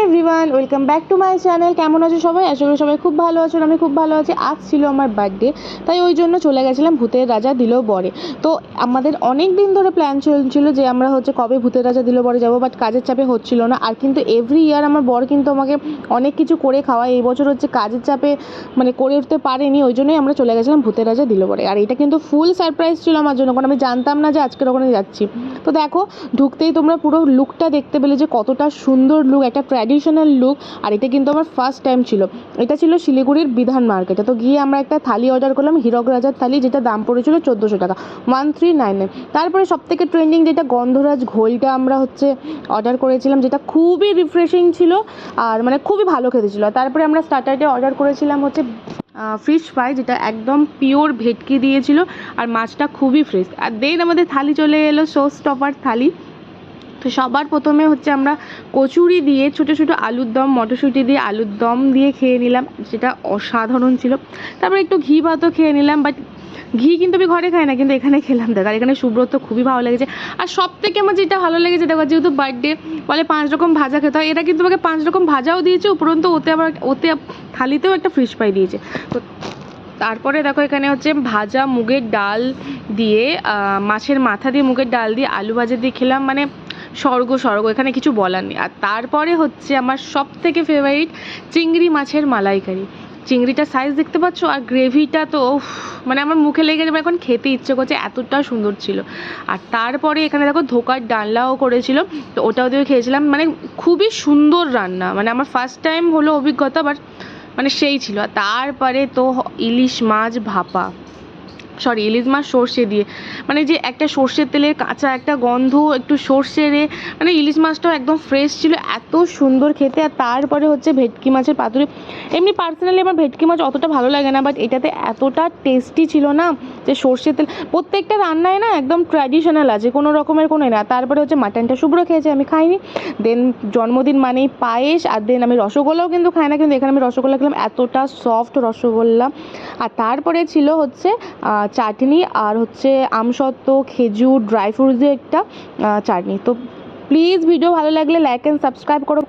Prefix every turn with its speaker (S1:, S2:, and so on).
S1: Everyone, welcome back to my channel. কেমন আছো সবাই? আশা করি সবাই খুব ভালো আছো। আমি খুব ভালো আছি। আজ ছিল আমার বার্থডে, তাই ওই জন্য চলে গেছিলাম ভূতের রাজা দিল বরে। তো আমাদের অনেক দিন ধরে প্ল্যান চলছিল যে আমরা কবে ভূতের রাজা দিল বরে যাবো, বাট কাজের চাপে হচ্ছিল না। আর কিন্তু এভরি ইয়ার আমার বর কিন্তু আমাকে অনেক কিছু করে খাওয়ায়। এই বছর কাজের চাপে করে উঠতে পারেনি, ওই জন্যই আমরা চলে গেছিলাম ভূতের রাজা দিল বরে। আর এটা কিন্তু ফুল সারপ্রাইজ ছিল আমার জন্য, কারণ আমি জানতাম না যে আজকের ওখানে যাচ্ছি। তো দেখো, ঢুকতেই তোমরা পুরো লুকটা দেখতে পেলে যে কতটা সুন্দর লুক, একটা ট্র্যাডিশনাল লুক। আর এটা কিন্তু আমার ফার্স্ট টাইম ছিল। এটা ছিল শিলিগুড়ির বিধান মার্কেটে। তো গিয়ে আমরা একটা থালি অর্ডার করলাম, হীরক রাজার থালি, যেটা দাম পড়েছিল 1400 টাকা, 1399। তারপরে সবথেকে ট্রেন্ডিং যেটা গন্ধরাজ ঘোলটা আমরা অর্ডার করেছিলাম, যেটা খুবই রিফ্রেশিং ছিল আর খুবই ভালো খেতে ছিল। তারপরে আমরা স্টার্টারে অর্ডার করেছিলাম ফিশ ফ্রাই, যেটা একদম পিওর ভেটকি দিয়েছিল আর মাছটা খুবই ফ্রেশ। আর দেন আমাদের থালি চলে এলো শো স্টপার থালি। তো সবার প্রথমে আমরা কচুরি দিয়ে ছোটো ছোটো আলুর দম, মটরশুঁটি দিয়ে আলুর দম দিয়ে খেয়ে নিলাম, যেটা অসাধারণ ছিল। তারপরে একটু ঘি ভাতও খেয়ে নিলাম, বাট ঘি কিন্তু আমি ঘরে খাই না, কিন্তু এখানে খেলাম। দেখ, আর এখানে সুব্রত খুবই ভালো লেগেছে। আর সব থেকে আমার যেটা ভালো লেগেছে, দেখো, যেহেতু বার্থডে বলে 5 রকম ভাজা খেতে হয়, এরা কিন্তু আমাকে 5 রকম ভাজাও দিয়েছে, উপরন্তু ওতে থালিতেও একটা ফিশ ফ্রাই দিয়েছে। তো তারপরে দেখো, এখানে ভাজা মুগের ডাল দিয়ে, মাছের মাথা দিয়ে মুগের ডাল দিয়ে আলু ভাজা দিয়ে খেলাম, স্বর্গ, এখানে কিছু বলার নেই। আর তারপরে আমার সব থেকে ফেভারিট চিংড়ি মাছের মালাইকারি। চিংড়িটার সাইজ দেখতে পাচ্ছ, আর গ্রেভিটা তো আমার মুখে লেগে যাবে, এখন খেতে ইচ্ছে করছে, এতটা সুন্দর ছিল। আর তারপরে এখানে দেখো ধোকার ডালনাও করেছিল, তো ওটাও দিয়ে খেয়েছিলাম। খুবই সুন্দর রান্না, আমার ফার্স্ট টাইম হলো অভিজ্ঞতা, বাট সেই ছিল। আর তারপরে তো ইলিশ মাছ ভাপা, ইলিশ মাছ সর্ষে দিয়ে, যে একটা সর্ষের তেলের কাঁচা একটা গন্ধ, একটু সর্ষে রে, ইলিশ মাছটাও একদম ফ্রেশ ছিল, এত সুন্দর খেতে। আর তারপরে ভেটকি মাছের পাতুরি। এমনি পার্সোনালি আমার ভেটকি মাছ অতটা ভালো লাগে না, বাট এটাতে এতটা টেস্টি ছিল না, যে সর্ষের তেল প্রত্যেকটা রান্নায় একদম ট্র্যাডিশনাল আছে, কোনো রকমের কোনো না। তারপরে মাটনটা শুভ্র খেয়েছে, আমি খাইনি। দেন জন্মদিন মানেই পায়েস। আর দেন আমি রসগোল্লাও কিন্তু খাই না, কিন্তু এখানে আমি রসগোল্লা খেলাম, এতটা সফট রসগোল্লা। আর তারপরে ছিল চাটনি, আর আমসত্ত্ব, খেজুর, ড্রাই ফ্রুটস দিয়ে একটা চাটনি। তো প্লিজ ভিডিও ভালো লাগলে লাইক অ্যান্ড সাবস্ক্রাইব করো।